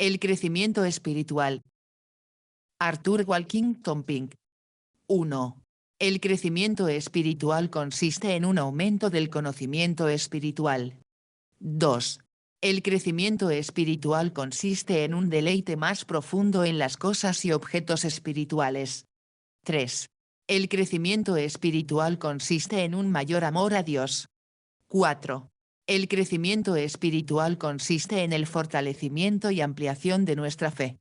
El crecimiento espiritual. Arthur Walkington Pink. 1. El crecimiento espiritual consiste en un aumento del conocimiento espiritual. 2. El crecimiento espiritual consiste en un deleite más profundo en las cosas y objetos espirituales. 3. El crecimiento espiritual consiste en un mayor amor a Dios. 4. El crecimiento espiritual consiste en el fortalecimiento y ampliación de nuestra fe.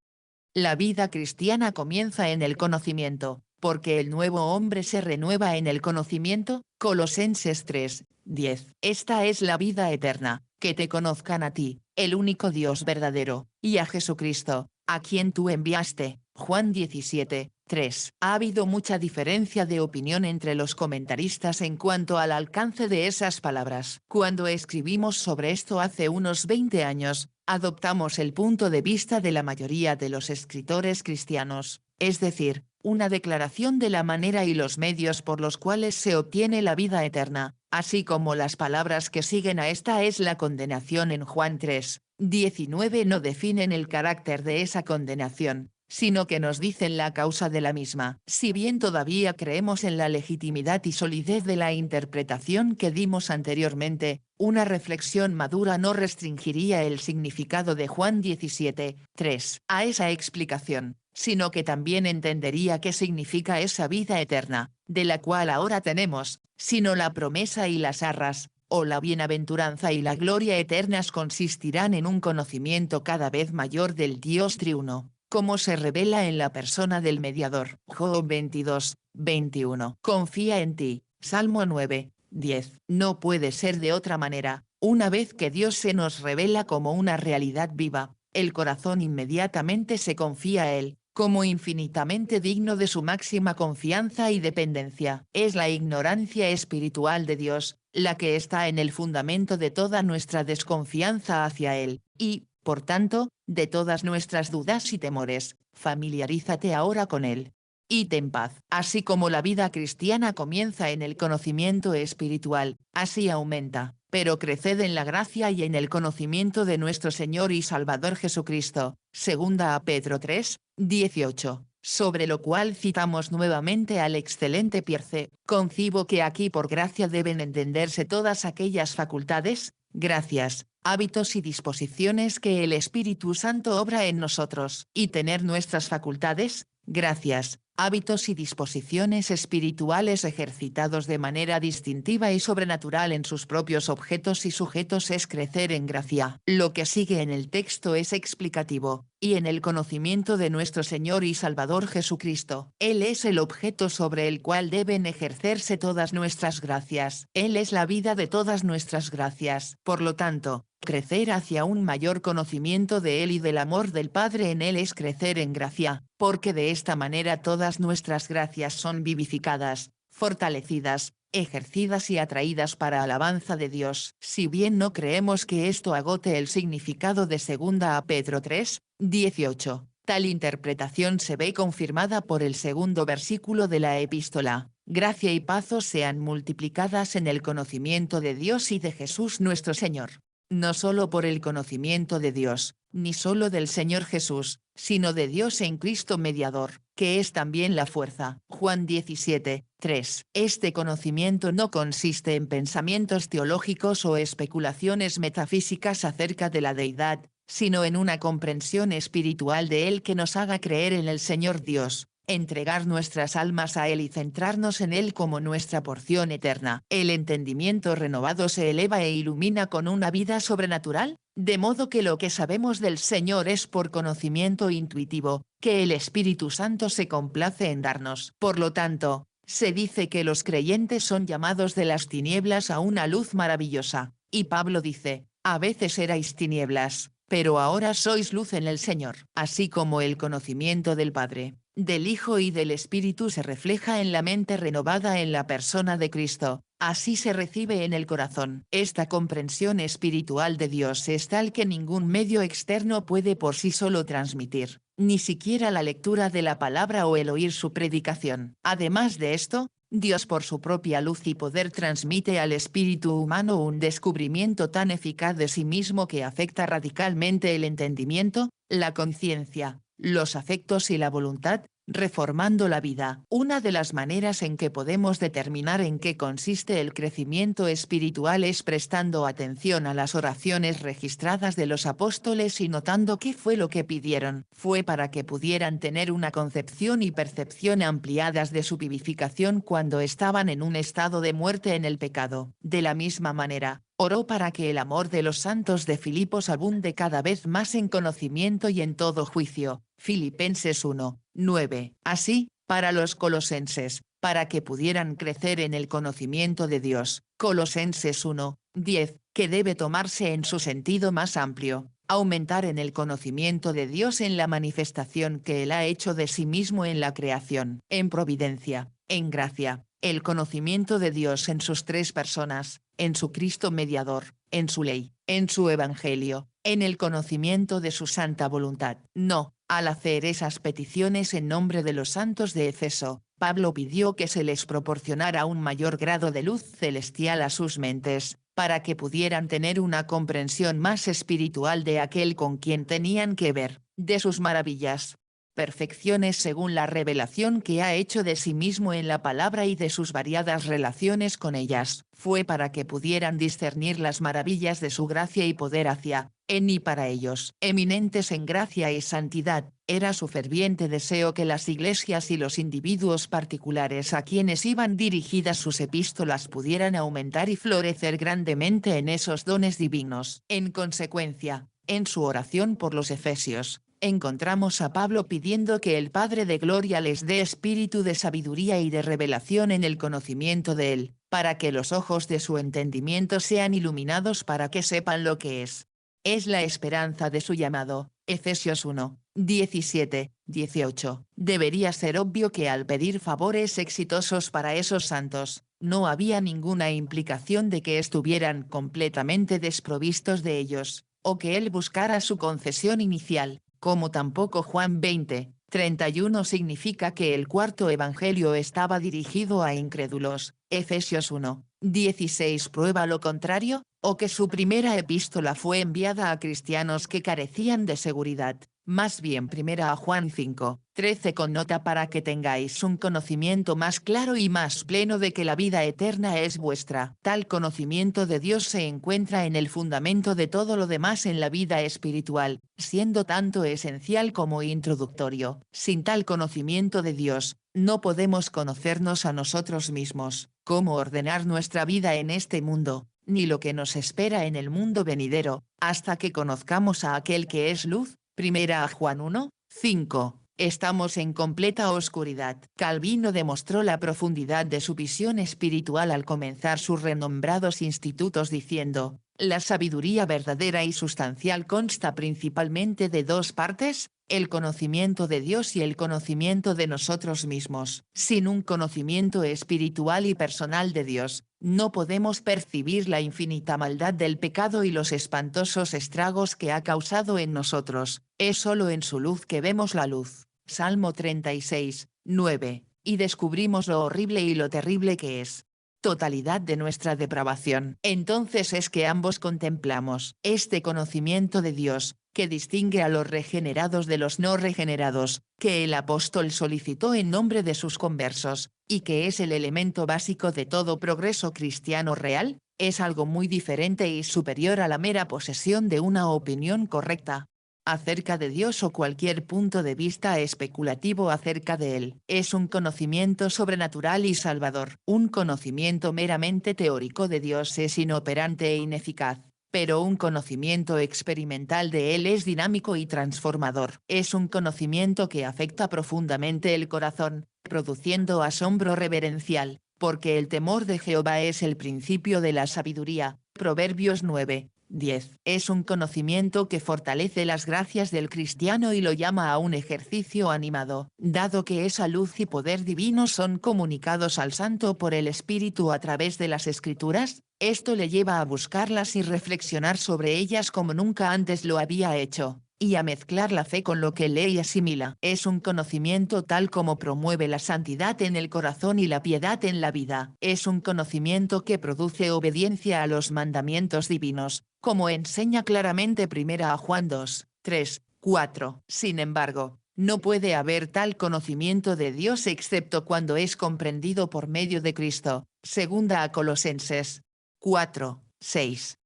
La vida cristiana comienza en el conocimiento, porque el nuevo hombre se renueva en el conocimiento. Colosenses 3, 10. Esta es la vida eterna, que te conozcan a ti, el único Dios verdadero, y a Jesucristo, a quien tú enviaste. Juan 17, 3. Ha habido mucha diferencia de opinión entre los comentaristas en cuanto al alcance de esas palabras. Cuando escribimos sobre esto hace unos 20 años, adoptamos el punto de vista de la mayoría de los escritores cristianos, es decir, una declaración de la manera y los medios por los cuales se obtiene la vida eterna, así como las palabras que siguen a esta es la condenación en Juan 3, 19 no definen el carácter de esa condenación, sino que nos dicen la causa de la misma. Si bien todavía creemos en la legitimidad y solidez de la interpretación que dimos anteriormente, una reflexión madura no restringiría el significado de Juan 17, 3 a esa explicación, sino que también entendería qué significa esa vida eterna, de la cual ahora tenemos, sino la promesa y las arras, o la bienaventuranza y la gloria eternas consistirán en un conocimiento cada vez mayor del Dios triuno, como se revela en la persona del mediador. Job 22, 21. Confía en ti. Salmo 9, 10. No puede ser de otra manera. Una vez que Dios se nos revela como una realidad viva, el corazón inmediatamente se confía a Él, como infinitamente digno de su máxima confianza y dependencia. Es la ignorancia espiritual de Dios, la que está en el fundamento de toda nuestra desconfianza hacia Él, y, por tanto, de todas nuestras dudas y temores. Familiarízate ahora con Él. Y ten paz. Así como la vida cristiana comienza en el conocimiento espiritual, así aumenta, pero creced en la gracia y en el conocimiento de nuestro Señor y Salvador Jesucristo. Segunda a Pedro 3, 18. Sobre lo cual citamos nuevamente al excelente Pierce: concibo que aquí por gracia deben entenderse todas aquellas facultades, gracias, hábitos y disposiciones que el Espíritu Santo obra en nosotros, y tener nuestras facultades, gracias, hábitos y disposiciones espirituales ejercitados de manera distintiva y sobrenatural en sus propios objetos y sujetos es crecer en gracia. Lo que sigue en el texto es explicativo, y en el conocimiento de nuestro Señor y Salvador Jesucristo. Él es el objeto sobre el cual deben ejercerse todas nuestras gracias. Él es la vida de todas nuestras gracias. Por lo tanto, crecer hacia un mayor conocimiento de Él y del amor del Padre en Él es crecer en gracia, porque de esta manera todas nuestras gracias son vivificadas, fortalecidas, ejercidas y atraídas para alabanza de Dios. Si bien no creemos que esto agote el significado de 2 a Pedro 3, 18, tal interpretación se ve confirmada por el segundo versículo de la epístola: gracia y paz os sean multiplicadas en el conocimiento de Dios y de Jesús nuestro Señor. No solo por el conocimiento de Dios, ni solo del Señor Jesús, sino de Dios en Cristo mediador, que es también la fuerza. Juan 17, 3. Este conocimiento no consiste en pensamientos teológicos o especulaciones metafísicas acerca de la deidad, sino en una comprensión espiritual de Él que nos haga creer en el Señor Dios, entregar nuestras almas a Él y centrarnos en Él como nuestra porción eterna. El entendimiento renovado se eleva e ilumina con una vida sobrenatural, de modo que lo que sabemos del Señor es por conocimiento intuitivo, que el Espíritu Santo se complace en darnos. Por lo tanto, se dice que los creyentes son llamados de las tinieblas a una luz maravillosa, y Pablo dice: a veces erais tinieblas, pero ahora sois luz en el Señor. Así como el conocimiento del Padre, del Hijo y del Espíritu se refleja en la mente renovada en la persona de Cristo, así se recibe en el corazón. Esta comprensión espiritual de Dios es tal que ningún medio externo puede por sí solo transmitir, ni siquiera la lectura de la palabra o el oír su predicación. Además de esto, Dios por su propia luz y poder transmite al espíritu humano un descubrimiento tan eficaz de sí mismo que afecta radicalmente el entendimiento, la conciencia, los afectos y la voluntad, reformando la vida. Una de las maneras en que podemos determinar en qué consiste el crecimiento espiritual es prestando atención a las oraciones registradas de los apóstoles y notando qué fue lo que pidieron. Fue para que pudieran tener una concepción y percepción ampliadas de su vivificación cuando estaban en un estado de muerte en el pecado. De la misma manera, oró para que el amor de los santos de Filipos abunde cada vez más en conocimiento y en todo juicio. Filipenses 1, 9. Así, para los colosenses, para que pudieran crecer en el conocimiento de Dios. Colosenses 1, 10, que debe tomarse en su sentido más amplio, aumentar en el conocimiento de Dios en la manifestación que Él ha hecho de sí mismo en la creación, en providencia, en gracia, el conocimiento de Dios en sus tres personas, en su Cristo mediador, en su ley, en su evangelio, en el conocimiento de su santa voluntad. No, al hacer esas peticiones en nombre de los santos de Efeso, Pablo pidió que se les proporcionara un mayor grado de luz celestial a sus mentes, para que pudieran tener una comprensión más espiritual de aquel con quien tenían que ver, de sus maravillas, perfecciones según la revelación que ha hecho de sí mismo en la palabra y de sus variadas relaciones con ellas. Fue para que pudieran discernir las maravillas de su gracia y poder hacia, en y para ellos, eminentes en gracia y santidad. Era su ferviente deseo que las iglesias y los individuos particulares a quienes iban dirigidas sus epístolas pudieran aumentar y florecer grandemente en esos dones divinos. En consecuencia, en su oración por los efesios, encontramos a Pablo pidiendo que el Padre de Gloria les dé espíritu de sabiduría y de revelación en el conocimiento de Él, para que los ojos de su entendimiento sean iluminados para que sepan lo que es la esperanza de su llamado. Efesios 1, 17, 18. Debería ser obvio que al pedir favores exitosos para esos santos, no había ninguna implicación de que estuvieran completamente desprovistos de ellos, o que él buscara su concesión inicial, como tampoco Juan 20, 31 significa que el cuarto evangelio estaba dirigido a incrédulos. Efesios 1, 16 prueba lo contrario, o que su primera epístola fue enviada a cristianos que carecían de seguridad. Más bien primera a Juan 5, 13 connota para que tengáis un conocimiento más claro y más pleno de que la vida eterna es vuestra. Tal conocimiento de Dios se encuentra en el fundamento de todo lo demás en la vida espiritual, siendo tanto esencial como introductorio. Sin tal conocimiento de Dios, no podemos conocernos a nosotros mismos, cómo ordenar nuestra vida en este mundo, ni lo que nos espera en el mundo venidero, hasta que conozcamos a aquel que es luz. Primera a Juan 1, 5. Estamos en completa oscuridad. Calvino demostró la profundidad de su visión espiritual al comenzar sus renombrados institutos diciendo, la sabiduría verdadera y sustancial consta principalmente de dos partes, el conocimiento de Dios y el conocimiento de nosotros mismos. Sin un conocimiento espiritual y personal de Dios, no podemos percibir la infinita maldad del pecado y los espantosos estragos que ha causado en nosotros. Es solo en su luz que vemos la luz. Salmo 36, 9. Y descubrimos lo horrible y lo terrible que es. Totalidad de nuestra depravación. Entonces es que ambos contemplamos este conocimiento de Dios, que distingue a los regenerados de los no regenerados, que el apóstol solicitó en nombre de sus conversos, y que es el elemento básico de todo progreso cristiano real, es algo muy diferente y superior a la mera posesión de una opinión correcta acerca de Dios o cualquier punto de vista especulativo acerca de Él. Es un conocimiento sobrenatural y salvador. Un conocimiento meramente teórico de Dios es inoperante e ineficaz, pero un conocimiento experimental de Él es dinámico y transformador. Es un conocimiento que afecta profundamente el corazón, produciendo asombro reverencial, porque el temor de Jehová es el principio de la sabiduría. Proverbios 9. 10. Es un conocimiento que fortalece las gracias del cristiano y lo llama a un ejercicio animado. Dado que esa luz y poder divino son comunicados al santo por el Espíritu a través de las Escrituras, esto le lleva a buscarlas y reflexionar sobre ellas como nunca antes lo había hecho, y a mezclar la fe con lo que lee y asimila. Es un conocimiento tal como promueve la santidad en el corazón y la piedad en la vida. Es un conocimiento que produce obediencia a los mandamientos divinos, como enseña claramente 1 Juan 2, 3, 4. Sin embargo, no puede haber tal conocimiento de Dios excepto cuando es comprendido por medio de Cristo. Segunda a Colosenses 4, 6.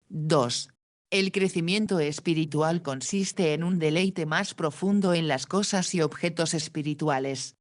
2. El crecimiento espiritual consiste en un deleite más profundo en las cosas y objetos espirituales.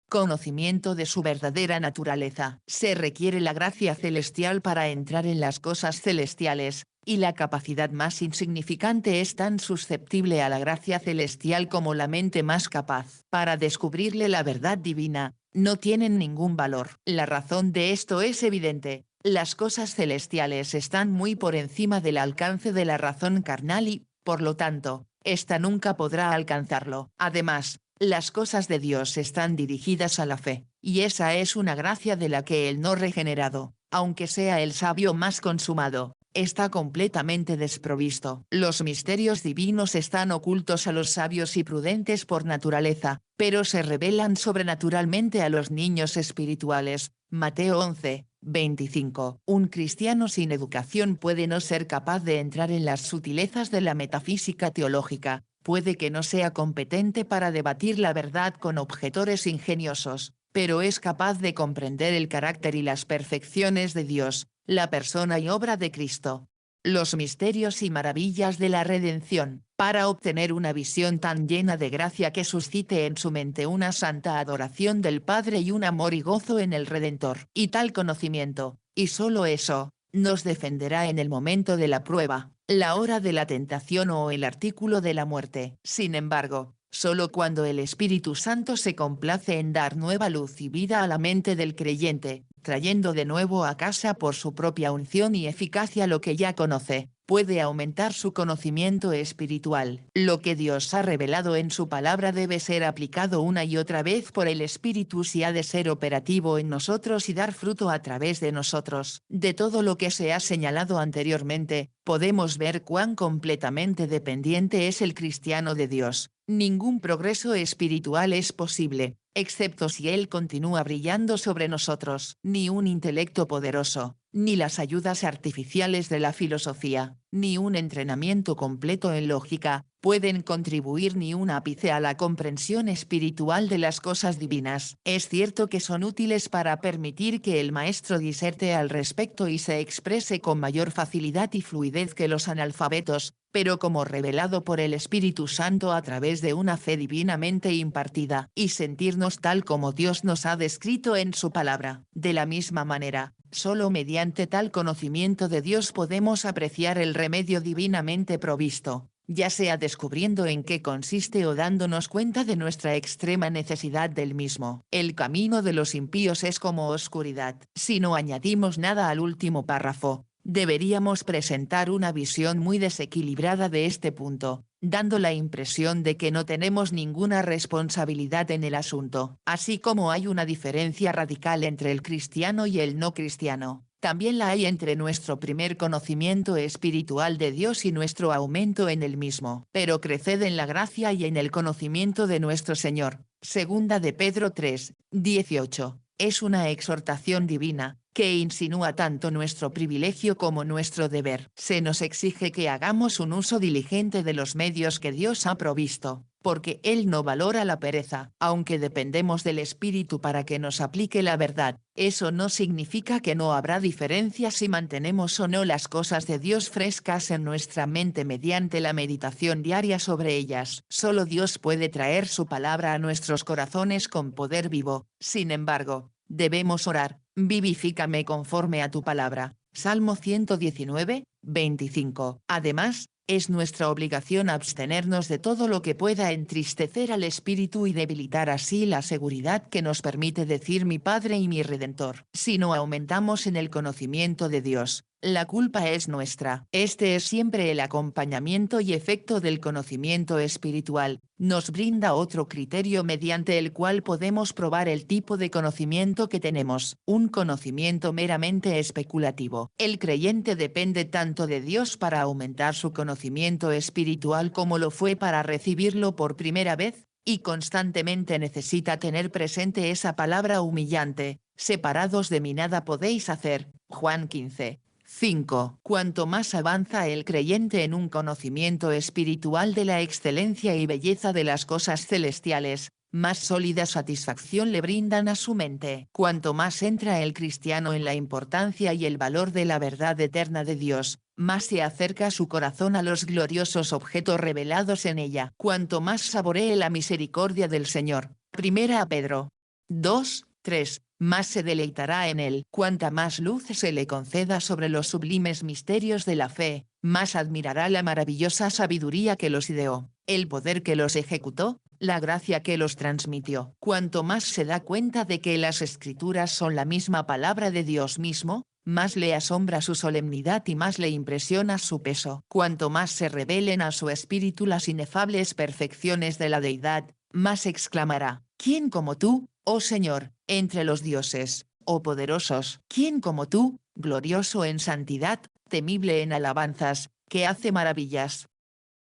Conocimiento de su verdadera naturaleza. Se requiere la gracia celestial para entrar en las cosas celestiales, y la capacidad más insignificante es tan susceptible a la gracia celestial como la mente más capaz. Para descubrirle la verdad divina, no tienen ningún valor. La razón de esto es evidente. Las cosas celestiales están muy por encima del alcance de la razón carnal y, por lo tanto, ésta nunca podrá alcanzarlo. Además, las cosas de Dios están dirigidas a la fe, y esa es una gracia de la que el no regenerado, aunque sea el sabio más consumado, está completamente desprovisto. Los misterios divinos están ocultos a los sabios y prudentes por naturaleza, pero se revelan sobrenaturalmente a los niños espirituales. Mateo 11, 25. Un cristiano sin educación puede no ser capaz de entrar en las sutilezas de la metafísica teológica, puede que no sea competente para debatir la verdad con objetores ingeniosos, pero es capaz de comprender el carácter y las perfecciones de Dios, la persona y obra de Cristo, los misterios y maravillas de la redención, para obtener una visión tan llena de gracia que suscite en su mente una santa adoración del Padre y un amor y gozo en el Redentor. Y tal conocimiento, y solo eso, nos defenderá en el momento de la prueba, la hora de la tentación o el artículo de la muerte. Sin embargo, solo cuando el Espíritu Santo se complace en dar nueva luz y vida a la mente del creyente, trayendo de nuevo a casa por su propia unción y eficacia lo que ya conoce, puede aumentar su conocimiento espiritual. Lo que Dios ha revelado en su palabra debe ser aplicado una y otra vez por el Espíritu si ha de ser operativo en nosotros y dar fruto a través de nosotros. De todo lo que se ha señalado anteriormente, podemos ver cuán completamente dependiente es el cristiano de Dios. Ningún progreso espiritual es posible, excepto si Él continúa brillando sobre nosotros. Ni un intelecto poderoso, ni las ayudas artificiales de la filosofía, ni un entrenamiento completo en lógica, pueden contribuir ni un ápice a la comprensión espiritual de las cosas divinas. Es cierto que son útiles para permitir que el maestro diserte al respecto y se exprese con mayor facilidad y fluidez que los analfabetos, pero como revelado por el Espíritu Santo a través de una fe divinamente impartida, y sentirnos tal como Dios nos ha descrito en su palabra. De la misma manera, solo mediante tal conocimiento de Dios podemos apreciar el remedio divinamente provisto, ya sea descubriendo en qué consiste o dándonos cuenta de nuestra extrema necesidad del mismo. El camino de los impíos es como oscuridad. Si no añadimos nada al último párrafo, deberíamos presentar una visión muy desequilibrada de este punto, dando la impresión de que no tenemos ninguna responsabilidad en el asunto. Así como hay una diferencia radical entre el cristiano y el no cristiano, también la hay entre nuestro primer conocimiento espiritual de Dios y nuestro aumento en el mismo. Pero creced en la gracia y en el conocimiento de nuestro Señor. Segunda de Pedro 3, 18. Es una exhortación divina, que insinúa tanto nuestro privilegio como nuestro deber. Se nos exige que hagamos un uso diligente de los medios que Dios ha provisto, porque Él no valora la pereza. Aunque dependemos del Espíritu para que nos aplique la verdad, eso no significa que no habrá diferencia si mantenemos o no las cosas de Dios frescas en nuestra mente mediante la meditación diaria sobre ellas. Solo Dios puede traer su palabra a nuestros corazones con poder vivo. Sin embargo, debemos orar: vivifícame conforme a tu palabra. Salmo 119, 25. Además, es nuestra obligación abstenernos de todo lo que pueda entristecer al espíritu y debilitar así la seguridad que nos permite decir mi Padre y mi Redentor. Si no aumentamos en el conocimiento de Dios, La culpa es nuestra. Este es siempre el acompañamiento y efecto del conocimiento espiritual. Nos brinda otro criterio mediante el cual podemos probar el tipo de conocimiento que tenemos, un conocimiento meramente especulativo. El creyente depende tanto de Dios para aumentar su conocimiento espiritual como lo fue para recibirlo por primera vez, y constantemente necesita tener presente esa palabra humillante: separados de mí nada podéis hacer. Juan 15. 5. Cuanto más avanza el creyente en un conocimiento espiritual de la excelencia y belleza de las cosas celestiales, más sólida satisfacción le brindan a su mente. Cuanto más entra el cristiano en la importancia y el valor de la verdad eterna de Dios, más se acerca su corazón a los gloriosos objetos revelados en ella. Cuanto más saboree la misericordia del Señor. Primera a Pedro 2, 3, más se deleitará en él. Cuanta más luz se le conceda sobre los sublimes misterios de la fe, más admirará la maravillosa sabiduría que los ideó, el poder que los ejecutó, la gracia que los transmitió. Cuanto más se da cuenta de que las Escrituras son la misma palabra de Dios mismo, más le asombra su solemnidad y más le impresiona su peso. Cuanto más se revelen a su espíritu las inefables perfecciones de la deidad, más exclamará: ¿quién como tú, oh Señor, entre los dioses, oh poderosos? ¿Quién como tú, glorioso en santidad, temible en alabanzas, que hace maravillas?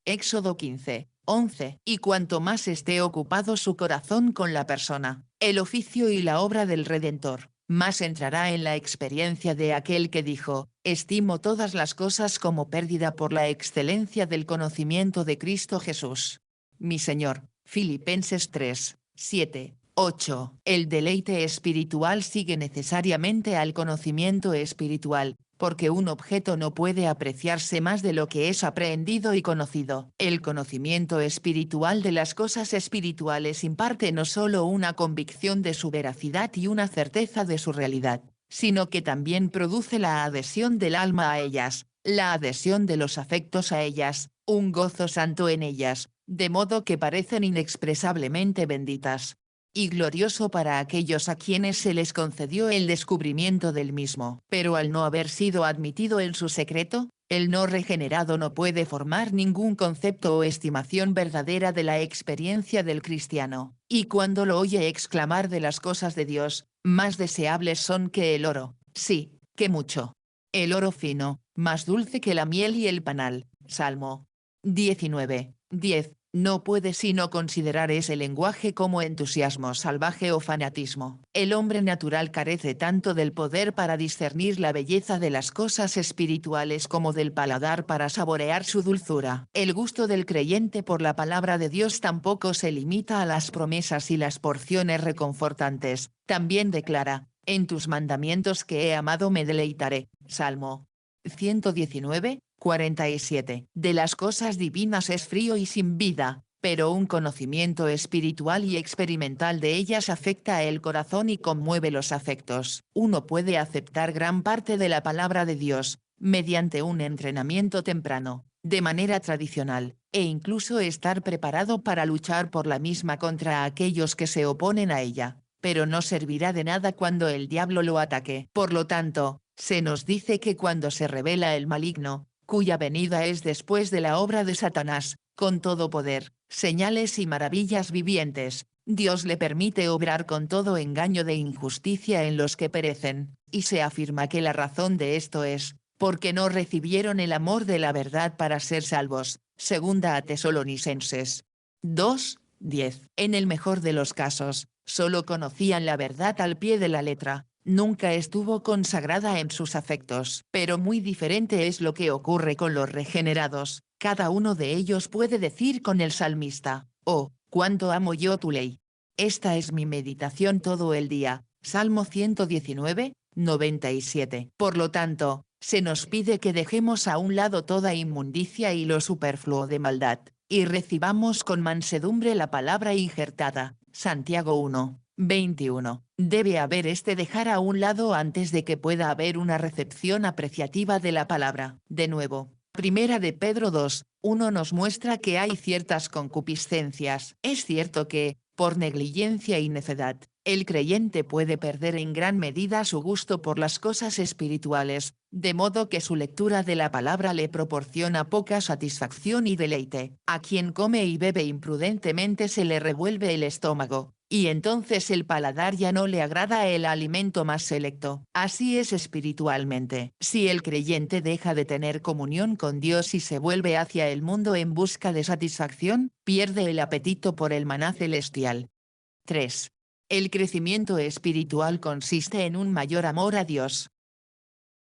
Éxodo 15, 11. Y cuanto más esté ocupado su corazón con la persona, el oficio y la obra del Redentor, más entrará en la experiencia de aquel que dijo: estimo todas las cosas como pérdida por la excelencia del conocimiento de Cristo Jesús, mi Señor. Filipenses 3, 7, 8. El deleite espiritual sigue necesariamente al conocimiento espiritual, porque un objeto no puede apreciarse más de lo que es aprehendido y conocido. El conocimiento espiritual de las cosas espirituales imparte no solo una convicción de su veracidad y una certeza de su realidad, sino que también produce la adhesión del alma a ellas, la adhesión de los afectos a ellas, un gozo santo en ellas, de modo que parecen inexpresablemente benditas y glorioso para aquellos a quienes se les concedió el descubrimiento del mismo. Pero al no haber sido admitido en su secreto, el no regenerado no puede formar ningún concepto o estimación verdadera de la experiencia del cristiano, y cuando lo oye exclamar de las cosas de Dios, más deseables son que el oro, sí, que mucho. El oro fino, más dulce que la miel y el panal. Salmo 19, 10. No puede sino considerar ese lenguaje como entusiasmo salvaje o fanatismo. El hombre natural carece tanto del poder para discernir la belleza de las cosas espirituales como del paladar para saborear su dulzura. El gusto del creyente por la palabra de Dios tampoco se limita a las promesas y las porciones reconfortantes. También declara: en tus mandamientos que he amado me deleitaré. Salmo 119, 47. De las cosas divinas es frío y sin vida, pero un conocimiento espiritual y experimental de ellas afecta el corazón y conmueve los afectos. Uno puede aceptar gran parte de la palabra de Dios, mediante un entrenamiento temprano, de manera tradicional, e incluso estar preparado para luchar por la misma contra aquellos que se oponen a ella, pero no servirá de nada cuando el diablo lo ataque. Por lo tanto, se nos dice que cuando se revela el maligno, cuya venida es después de la obra de Satanás, con todo poder, señales y maravillas vivientes, Dios le permite obrar con todo engaño de injusticia en los que perecen, y se afirma que la razón de esto es, porque no recibieron el amor de la verdad para ser salvos. Segunda a Tesalonicenses 2, 10. En el mejor de los casos, solo conocían la verdad al pie de la letra, nunca estuvo consagrada en sus afectos. Pero muy diferente es lo que ocurre con los regenerados. Cada uno de ellos puede decir con el salmista: oh, cuánto amo yo tu ley. Esta es mi meditación todo el día. Salmo 119, 97. Por lo tanto, se nos pide que dejemos a un lado toda inmundicia y lo superfluo de maldad, y recibamos con mansedumbre la palabra injertada. Santiago 1, 21. Debe haber dejar a un lado antes de que pueda haber una recepción apreciativa de la palabra. De nuevo, Primera de Pedro 2, 1 nos muestra que hay ciertas concupiscencias. Es cierto que, por negligencia y necedad. El creyente puede perder en gran medida su gusto por las cosas espirituales, de modo que su lectura de la palabra le proporciona poca satisfacción y deleite. A quien come y bebe imprudentemente se le revuelve el estómago, y entonces el paladar ya no le agrada el alimento más selecto. Así es espiritualmente. Si el creyente deja de tener comunión con Dios y se vuelve hacia el mundo en busca de satisfacción, pierde el apetito por el maná celestial. 3. El crecimiento espiritual consiste en un mayor amor a Dios.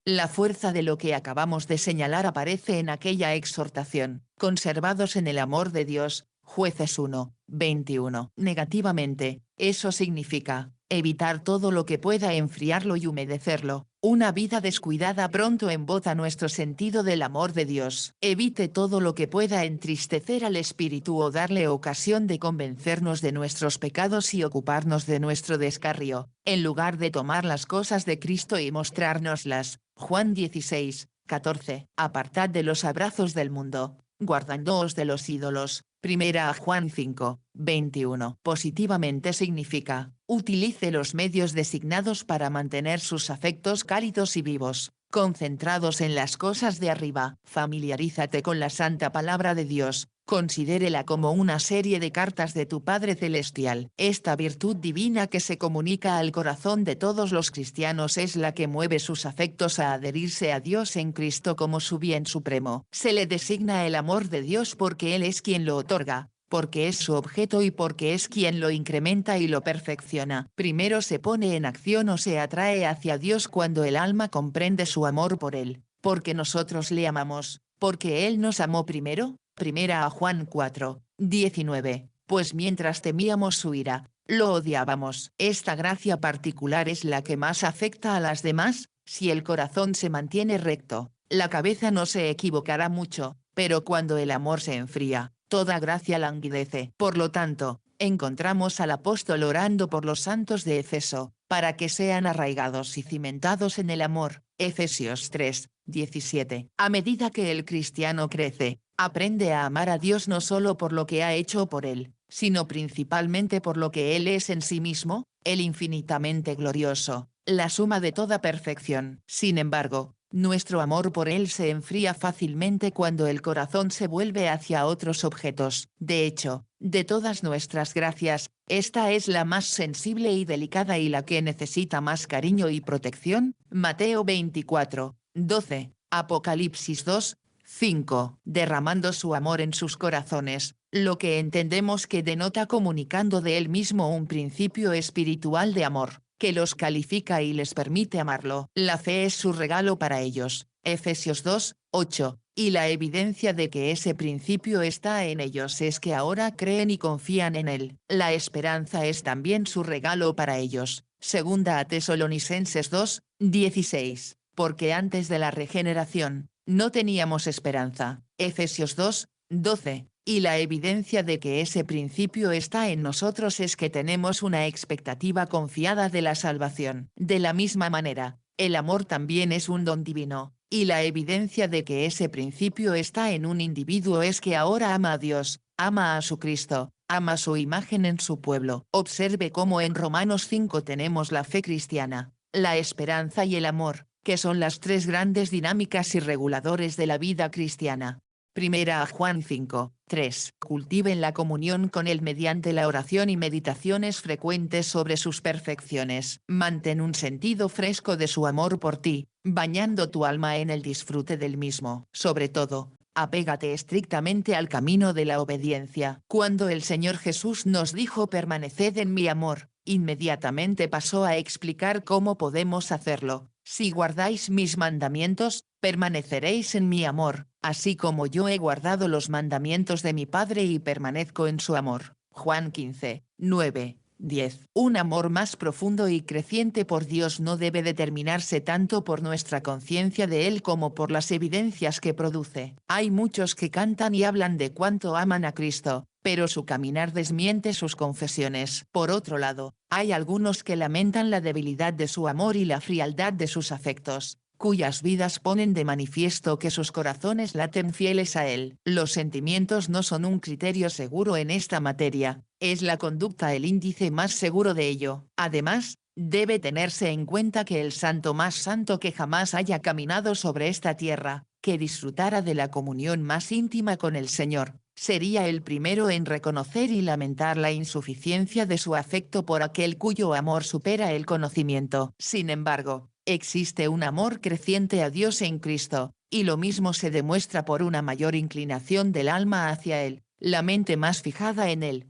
La fuerza de lo que acabamos de señalar aparece en aquella exhortación, conservados en el amor de Dios, Jueces 1, 21. Negativamente, eso significa, evitar todo lo que pueda enfriarlo y humedecerlo. Una vida descuidada pronto embota nuestro sentido del amor de Dios. Evite todo lo que pueda entristecer al espíritu o darle ocasión de convencernos de nuestros pecados y ocuparnos de nuestro descarrío, en lugar de tomar las cosas de Cristo y mostrárnoslas. Juan 16, 14. Apartad de los abrazos del mundo, guardándoos de los ídolos. Primera a Juan 5, 21. Positivamente significa, utilice los medios designados para mantener sus afectos cálidos y vivos, concentrados en las cosas de arriba. Familiarízate con la santa palabra de Dios, considérela como una serie de cartas de tu Padre Celestial. Esta virtud divina que se comunica al corazón de todos los cristianos es la que mueve sus afectos a adherirse a Dios en Cristo como su bien supremo. Se le designa el amor de Dios porque Él es quien lo otorga, porque es su objeto y porque es quien lo incrementa y lo perfecciona. Primero se pone en acción o se atrae hacia Dios cuando el alma comprende su amor por Él, porque nosotros le amamos, porque Él nos amó primero. Primera a Juan 4, 19. Pues mientras temíamos su ira, lo odiábamos. Esta gracia particular es la que más afecta a las demás. Si el corazón se mantiene recto, la cabeza no se equivocará mucho, pero cuando el amor se enfría, toda gracia languidece. Por lo tanto, encontramos al apóstol orando por los santos de Efeso, para que sean arraigados y cimentados en el amor. Efesios 3, 17. A medida que el cristiano crece, aprende a amar a Dios no solo por lo que ha hecho por él, sino principalmente por lo que Él es en sí mismo, el infinitamente glorioso, la suma de toda perfección. Sin embargo, nuestro amor por Él se enfría fácilmente cuando el corazón se vuelve hacia otros objetos. De hecho, de todas nuestras gracias, esta es la más sensible y delicada y la que necesita más cariño y protección. Mateo 24, 12, Apocalipsis 2, 5. Derramando su amor en sus corazones, lo que entendemos que denota comunicando de Él mismo un principio espiritual de amor, que los califica y les permite amarlo. La fe es su regalo para ellos. Efesios 2, 8. Y la evidencia de que ese principio está en ellos es que ahora creen y confían en Él. La esperanza es también su regalo para ellos. Segunda a Tesalonicenses 2, 16. Porque antes de la regeneración, no teníamos esperanza. Efesios 2, 12. Y la evidencia de que ese principio está en nosotros es que tenemos una expectativa confiada de la salvación. De la misma manera, el amor también es un don divino, y la evidencia de que ese principio está en un individuo es que ahora ama a Dios, ama a su Cristo, ama su imagen en su pueblo. Observe cómo en Romanos 5 tenemos la fe cristiana, la esperanza y el amor, que son las tres grandes dinámicas y reguladores de la vida cristiana. Primera a Juan 5, 3. Cultiven la comunión con Él mediante la oración y meditaciones frecuentes sobre sus perfecciones. Mantén un sentido fresco de su amor por ti, bañando tu alma en el disfrute del mismo. Sobre todo, apégate estrictamente al camino de la obediencia. Cuando el Señor Jesús nos dijo permaneced en mi amor, inmediatamente pasó a explicar cómo podemos hacerlo. Si guardáis mis mandamientos, permaneceréis en mi amor, así como yo he guardado los mandamientos de mi Padre y permanezco en su amor. Juan 15, 9, 10. Un amor más profundo y creciente por Dios no debe determinarse tanto por nuestra conciencia de Él como por las evidencias que produce. Hay muchos que cantan y hablan de cuánto aman a Cristo, pero su caminar desmiente sus confesiones. Por otro lado, hay algunos que lamentan la debilidad de su amor y la frialdad de sus afectos, cuyas vidas ponen de manifiesto que sus corazones laten fieles a Él. Los sentimientos no son un criterio seguro en esta materia, es la conducta el índice más seguro de ello. Además, debe tenerse en cuenta que el santo más santo que jamás haya caminado sobre esta tierra, que disfrutara de la comunión más íntima con el Señor, sería el primero en reconocer y lamentar la insuficiencia de su afecto por aquel cuyo amor supera el conocimiento. Sin embargo, existe un amor creciente a Dios en Cristo, y lo mismo se demuestra por una mayor inclinación del alma hacia Él, la mente más fijada en Él.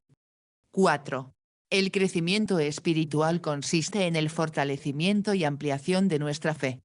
4. El crecimiento espiritual consiste en el fortalecimiento y ampliación de nuestra fe.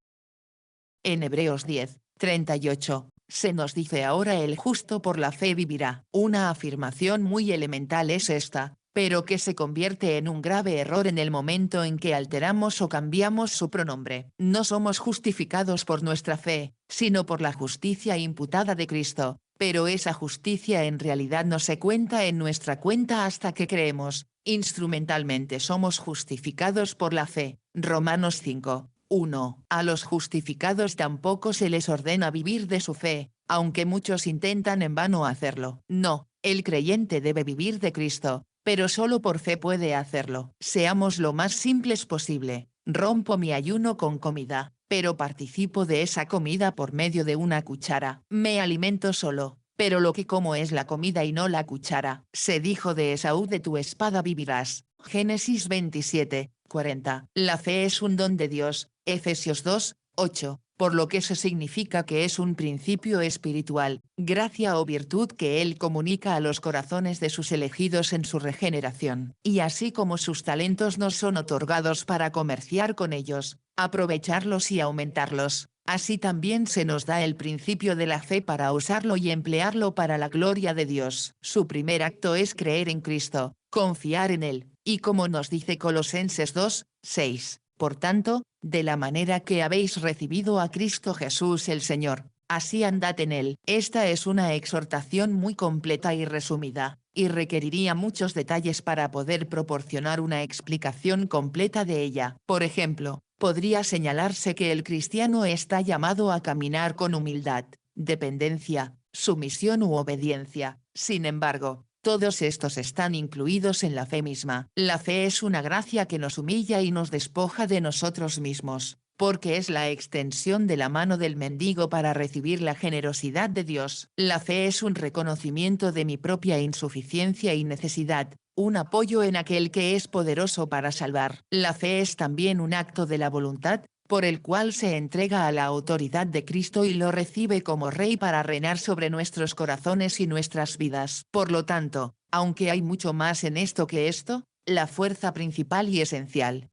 En Hebreos 10:38, se nos dice ahora el justo por la fe vivirá. Una afirmación muy elemental es esta, pero que se convierte en un grave error en el momento en que alteramos o cambiamos su pronombre. No somos justificados por nuestra fe, sino por la justicia imputada de Cristo, pero esa justicia en realidad no se cuenta en nuestra cuenta hasta que creemos. Instrumentalmente somos justificados por la fe. Romanos 5:1. A los justificados tampoco se les ordena vivir de su fe, aunque muchos intentan en vano hacerlo. No, el creyente debe vivir de Cristo, pero solo por fe puede hacerlo. Seamos lo más simples posible. Rompo mi ayuno con comida, pero participo de esa comida por medio de una cuchara. Me alimento solo, pero lo que como es la comida y no la cuchara. Se dijo de Esaú: de tu espada vivirás. Génesis 27:40. La fe es un don de Dios, Efesios 2:8, por lo que eso significa que es un principio espiritual, gracia o virtud que Él comunica a los corazones de sus elegidos en su regeneración. Y así como sus talentos nos son otorgados para comerciar con ellos, aprovecharlos y aumentarlos, así también se nos da el principio de la fe para usarlo y emplearlo para la gloria de Dios. Su primer acto es creer en Cristo, confiar en Él, y como nos dice Colosenses 2:6, por tanto, de la manera que habéis recibido a Cristo Jesús el Señor, así andad en Él. Esta es una exhortación muy completa y resumida, y requeriría muchos detalles para poder proporcionar una explicación completa de ella. Por ejemplo, podría señalarse que el cristiano está llamado a caminar con humildad, dependencia, sumisión u obediencia. Sin embargo, todos estos están incluidos en la fe misma. La fe es una gracia que nos humilla y nos despoja de nosotros mismos, porque es la extensión de la mano del mendigo para recibir la generosidad de Dios. La fe es un reconocimiento de mi propia insuficiencia y necesidad, un apoyo en aquel que es poderoso para salvar. La fe es también un acto de la voluntad, por el cual se entrega a la autoridad de Cristo y lo recibe como Rey para reinar sobre nuestros corazones y nuestras vidas. Por lo tanto, aunque hay mucho más en esto que esto, la fuerza principal y esencial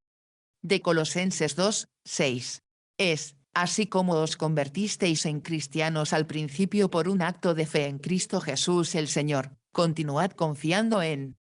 de Colosenses 2:6 es: así como os convertisteis en cristianos al principio por un acto de fe en Cristo Jesús el Señor, continuad confiando en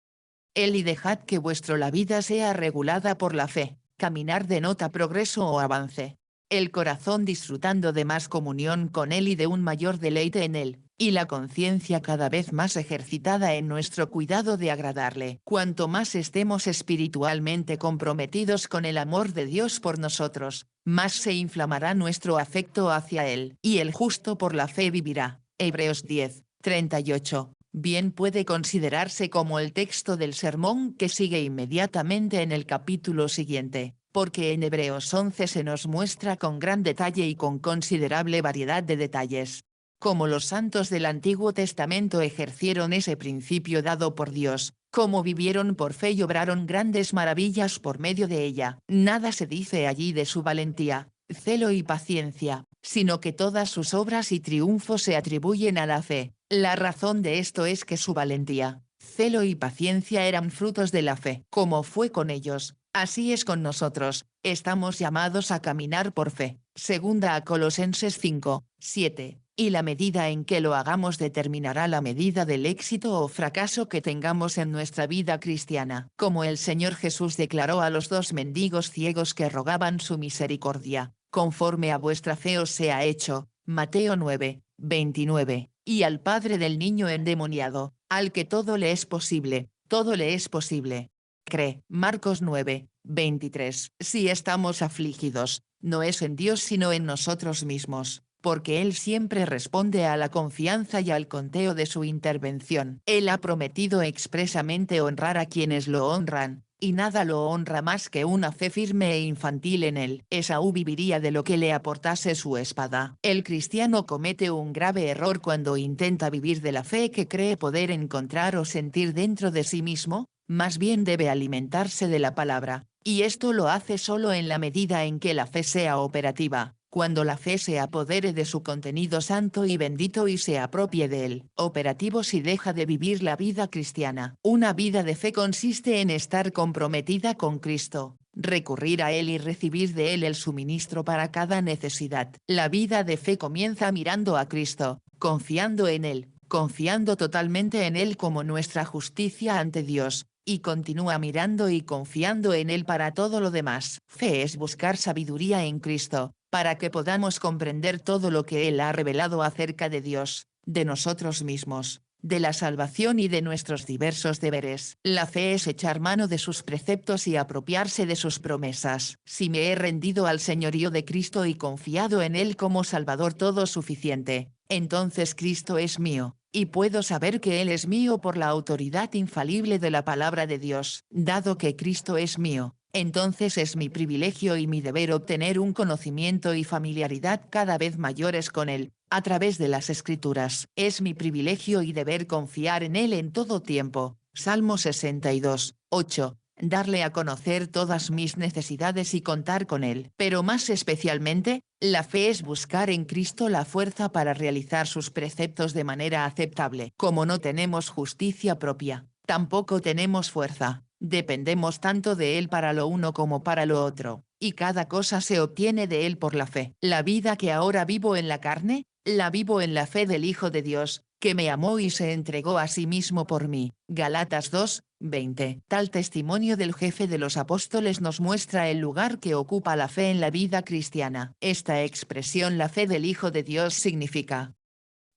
Él y dejad que la vida sea regulada por la fe. Caminar denota progreso o avance. El corazón disfrutando de más comunión con Él y de un mayor deleite en Él, y la conciencia cada vez más ejercitada en nuestro cuidado de agradarle. Cuanto más estemos espiritualmente comprometidos con el amor de Dios por nosotros, más se inflamará nuestro afecto hacia Él. Y el justo por la fe vivirá. Hebreos 10:38. Bien puede considerarse como el texto del sermón que sigue inmediatamente en el capítulo siguiente, porque en Hebreos 11 se nos muestra con gran detalle y con considerable variedad de detalles cómo los santos del Antiguo Testamento ejercieron ese principio dado por Dios, cómo vivieron por fe y obraron grandes maravillas por medio de ella. Nada se dice allí de su valentía, celo y paciencia, sino que todas sus obras y triunfos se atribuyen a la fe. La razón de esto es que su valentía, celo y paciencia eran frutos de la fe. Como fue con ellos, así es con nosotros, estamos llamados a caminar por fe. Segunda a Colosenses 5:7, y la medida en que lo hagamos determinará la medida del éxito o fracaso que tengamos en nuestra vida cristiana. Como el Señor Jesús declaró a los 2 mendigos ciegos que rogaban su misericordia: conforme a vuestra fe os sea hecho. Mateo 9:29. Y al padre del niño endemoniado, al que todo le es posible, todo le es posible. Cree. Marcos 9:23. Si estamos afligidos, no es en Dios sino en nosotros mismos, porque Él siempre responde a la confianza y al conteo de su intervención. Él ha prometido expresamente honrar a quienes lo honran, y nada lo honra más que una fe firme e infantil en él. Esaú viviría de lo que le aportase su espada. El cristiano comete un grave error cuando intenta vivir de la fe que cree poder encontrar o sentir dentro de sí mismo, más bien debe alimentarse de la palabra, y esto lo hace solo en la medida en que la fe sea operativa. Cuando la fe se apodere de su contenido santo y bendito y se apropie de él, operativo si deja de vivir la vida cristiana. Una vida de fe consiste en estar comprometida con Cristo, recurrir a Él y recibir de Él el suministro para cada necesidad. La vida de fe comienza mirando a Cristo, confiando en Él, confiando totalmente en Él como nuestra justicia ante Dios, y continúa mirando y confiando en Él para todo lo demás. Fe es buscar sabiduría en Cristo, para que podamos comprender todo lo que Él ha revelado acerca de Dios, de nosotros mismos, de la salvación y de nuestros diversos deberes. La fe es echar mano de sus preceptos y apropiarse de sus promesas. Si me he rendido al señorío de Cristo y confiado en Él como Salvador todo suficiente, entonces Cristo es mío, y puedo saber que Él es mío por la autoridad infalible de la palabra de Dios. Dado que Cristo es mío, entonces es mi privilegio y mi deber obtener un conocimiento y familiaridad cada vez mayores con Él, a través de las Escrituras. Es mi privilegio y deber confiar en Él en todo tiempo. Salmo 62, 8. Darle a conocer todas mis necesidades y contar con Él. Pero más especialmente, la fe es buscar en Cristo la fuerza para realizar sus preceptos de manera aceptable. Como no tenemos justicia propia, tampoco tenemos fuerza. Dependemos tanto de Él para lo uno como para lo otro, y cada cosa se obtiene de Él por la fe. La vida que ahora vivo en la carne, la vivo en la fe del Hijo de Dios, que me amó y se entregó a sí mismo por mí. Galatas 2, 20. Tal testimonio del jefe de los apóstoles nos muestra el lugar que ocupa la fe en la vida cristiana. Esta expresión, la fe del Hijo de Dios, significa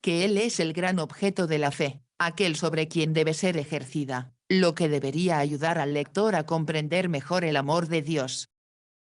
que Él es el gran objeto de la fe, aquel sobre quien debe ser ejercida, lo que debería ayudar al lector a comprender mejor el amor de Dios.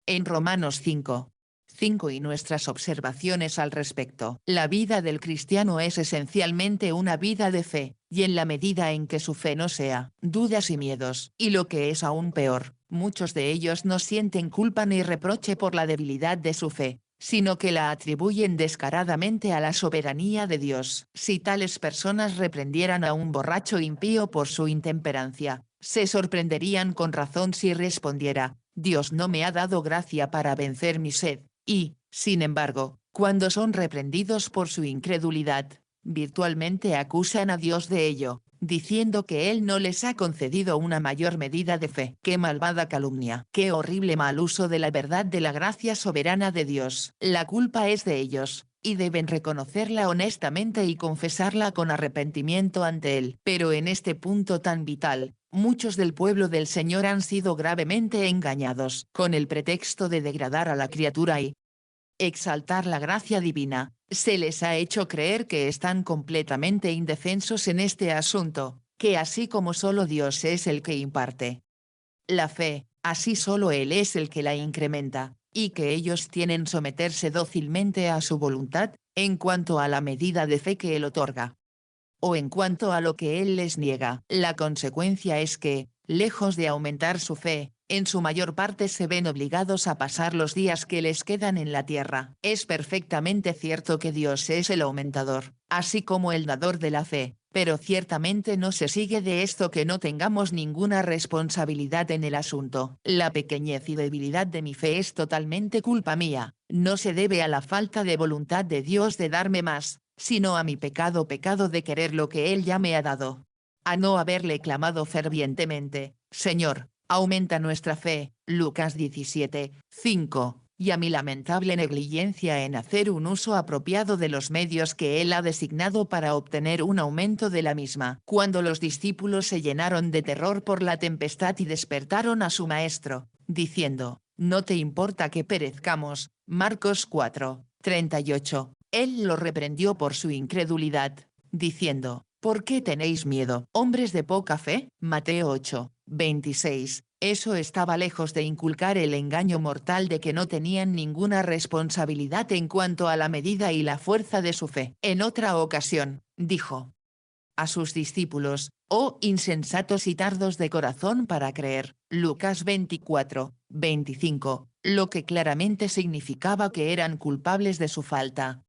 En Romanos 5, 5 y nuestras observaciones al respecto. La vida del cristiano es esencialmente una vida de fe, y en la medida en que su fe no sea dudas y miedos, y lo que es aún peor, muchos de ellos no sienten culpa ni reproche por la debilidad de su fe, sino que la atribuyen descaradamente a la soberanía de Dios. Si tales personas reprendieran a un borracho impío por su intemperancia, se sorprenderían con razón si respondiera: Dios no me ha dado gracia para vencer mi sed, y, sin embargo, cuando son reprendidos por su incredulidad, virtualmente acusan a Dios de ello, diciendo que Él no les ha concedido una mayor medida de fe. ¡Qué malvada calumnia! ¡Qué horrible mal uso de la verdad de la gracia soberana de Dios! La culpa es de ellos, y deben reconocerla honestamente y confesarla con arrepentimiento ante Él. Pero en este punto tan vital, muchos del pueblo del Señor han sido gravemente engañados, con el pretexto de degradar a la criatura y exaltar la gracia divina. Se les ha hecho creer que están completamente indefensos en este asunto, que así como solo Dios es el que imparte la fe, así solo Él es el que la incrementa, y que ellos tienen someterse dócilmente a su voluntad, en cuanto a la medida de fe que Él otorga, o en cuanto a lo que Él les niega. La consecuencia es que, lejos de aumentar su fe, en su mayor parte se ven obligados a pasar los días que les quedan en la tierra. Es perfectamente cierto que Dios es el aumentador, así como el dador de la fe, pero ciertamente no se sigue de esto que no tengamos ninguna responsabilidad en el asunto. La pequeñez y debilidad de mi fe es totalmente culpa mía, no se debe a la falta de voluntad de Dios de darme más, sino a mi pecado de querer lo que Él ya me ha dado. A no haberle clamado fervientemente: Señor, aumenta nuestra fe, Lucas 17, 5, y a mi lamentable negligencia en hacer un uso apropiado de los medios que Él ha designado para obtener un aumento de la misma. Cuando los discípulos se llenaron de terror por la tempestad y despertaron a su maestro, diciendo: ¿No te importa que perezcamos? Marcos 4, 38. Él los reprendió por su incredulidad, diciendo: ¿Por qué tenéis miedo, hombres de poca fe? Mateo 8, 26. Eso estaba lejos de inculcar el engaño mortal de que no tenían ninguna responsabilidad en cuanto a la medida y la fuerza de su fe. En otra ocasión, dijo a sus discípulos: «Oh insensatos y tardos de corazón para creer». Lucas 24, 25, lo que claramente significaba que eran culpables de su falta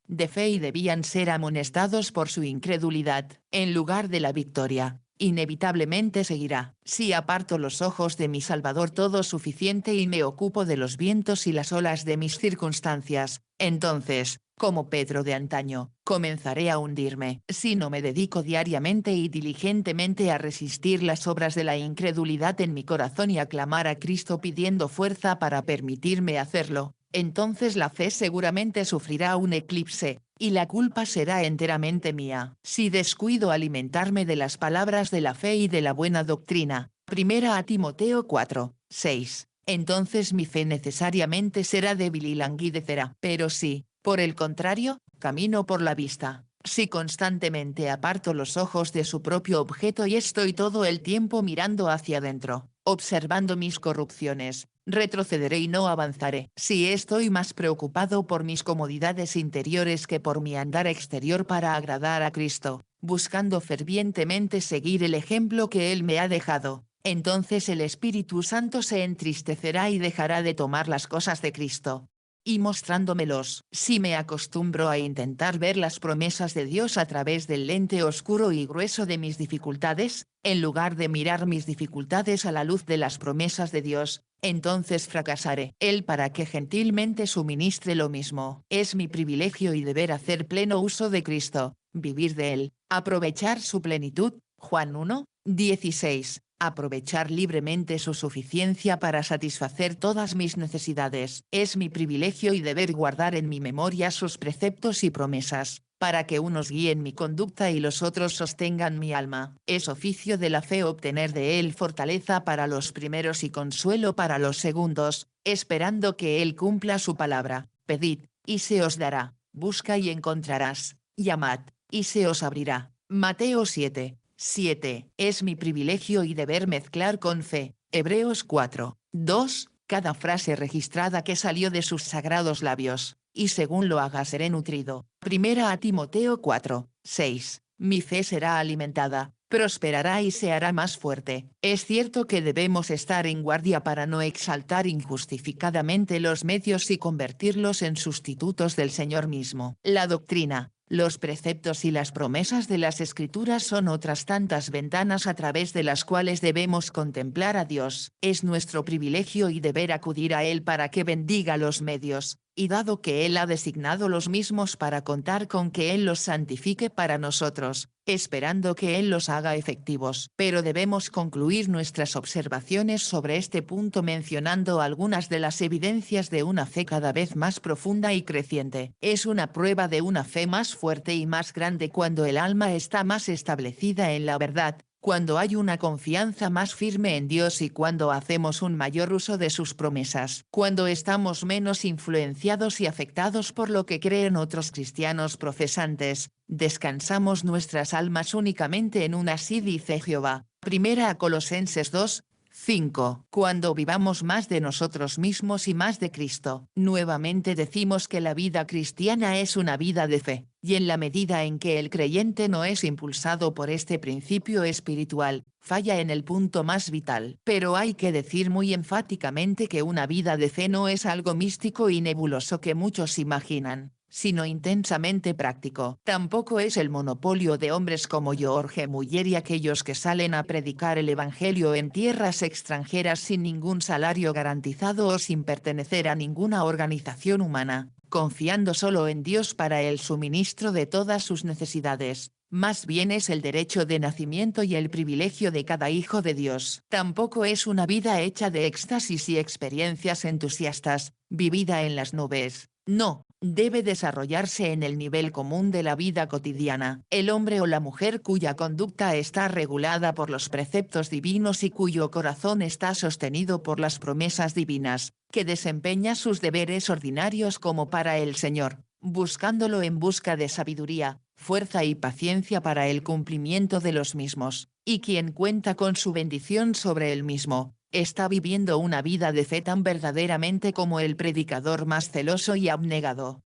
de fe y debían ser amonestados por su incredulidad. En lugar de la victoria, inevitablemente seguirá: «Si aparto los ojos de mi Salvador todo suficiente y me ocupo de los vientos y las olas de mis circunstancias, entonces, como Pedro de antaño, comenzaré a hundirme». Si no me dedico diariamente y diligentemente a resistir las obras de la incredulidad en mi corazón y a clamar a Cristo pidiendo fuerza para permitirme hacerlo, entonces la fe seguramente sufrirá un eclipse, y la culpa será enteramente mía. Si descuido alimentarme de las palabras de la fe y de la buena doctrina, 1 a Timoteo 4, 6, entonces mi fe necesariamente será débil y languidecerá. Pero si, por el contrario, camino por la vista, si constantemente aparto los ojos de su propio objeto y estoy todo el tiempo mirando hacia adentro, observando mis corrupciones, retrocederé y no avanzaré. Si estoy más preocupado por mis comodidades interiores que por mi andar exterior para agradar a Cristo, buscando fervientemente seguir el ejemplo que Él me ha dejado, entonces el Espíritu Santo se entristecerá y dejará de tomar las cosas de Cristo y mostrándomelos. Si me acostumbro a intentar ver las promesas de Dios a través del lente oscuro y grueso de mis dificultades, en lugar de mirar mis dificultades a la luz de las promesas de Dios, entonces fracasaré. Él para que gentilmente suministre lo mismo. Es mi privilegio y deber hacer pleno uso de Cristo, vivir de Él, aprovechar su plenitud. Juan 1, 16. Aprovechar libremente su suficiencia para satisfacer todas mis necesidades. Es mi privilegio y deber guardar en mi memoria sus preceptos y promesas, para que unos guíen mi conducta y los otros sostengan mi alma. Es oficio de la fe obtener de Él fortaleza para los primeros y consuelo para los segundos, esperando que Él cumpla su palabra. Pedid, y se os dará; busca y encontrarás; llamad, y se os abrirá. Mateo 7. 7. Es mi privilegio y deber mezclar con fe, Hebreos 4, 2, cada frase registrada que salió de sus sagrados labios, y según lo haga seré nutrido. 1 a Timoteo 4, 6. Mi fe será alimentada, prosperará y se hará más fuerte. Es cierto que debemos estar en guardia para no exaltar injustificadamente los medios y convertirlos en sustitutos del Señor mismo. La doctrina, los preceptos y las promesas de las Escrituras son otras tantas ventanas a través de las cuales debemos contemplar a Dios. Es nuestro privilegio y deber acudir a Él para que bendiga los medios, y dado que Él ha designado los mismos para contar con que Él los santifique para nosotros, esperando que Él los haga efectivos. Pero debemos concluir nuestras observaciones sobre este punto mencionando algunas de las evidencias de una fe cada vez más profunda y creciente. Es una prueba de una fe más fuerte y más grande cuando el alma está más establecida en la verdad, cuando hay una confianza más firme en Dios y cuando hacemos un mayor uso de sus promesas. Cuando estamos menos influenciados y afectados por lo que creen otros cristianos profesantes, descansamos nuestras almas únicamente en una. Así dice Jehová. 1 Colosenses 2, 5. Cuando vivamos más de nosotros mismos y más de Cristo. Nuevamente decimos que la vida cristiana es una vida de fe, y en la medida en que el creyente no es impulsado por este principio espiritual, falla en el punto más vital. Pero hay que decir muy enfáticamente que una vida de fe no es algo místico y nebuloso que muchos imaginan, sino intensamente práctico. Tampoco es el monopolio de hombres como George Muller y aquellos que salen a predicar el evangelio en tierras extranjeras sin ningún salario garantizado o sin pertenecer a ninguna organización humana, confiando solo en Dios para el suministro de todas sus necesidades. Más bien es el derecho de nacimiento y el privilegio de cada hijo de Dios. Tampoco es una vida hecha de éxtasis y experiencias entusiastas, vivida en las nubes. No, debe desarrollarse en el nivel común de la vida cotidiana. El hombre o la mujer cuya conducta está regulada por los preceptos divinos y cuyo corazón está sostenido por las promesas divinas, que desempeña sus deberes ordinarios como para el Señor, buscándolo en busca de sabiduría, fuerza y paciencia para el cumplimiento de los mismos, y quien cuenta con su bendición sobre el mismo, Está viviendo una vida de fe tan verdaderamente como el predicador más celoso y abnegado.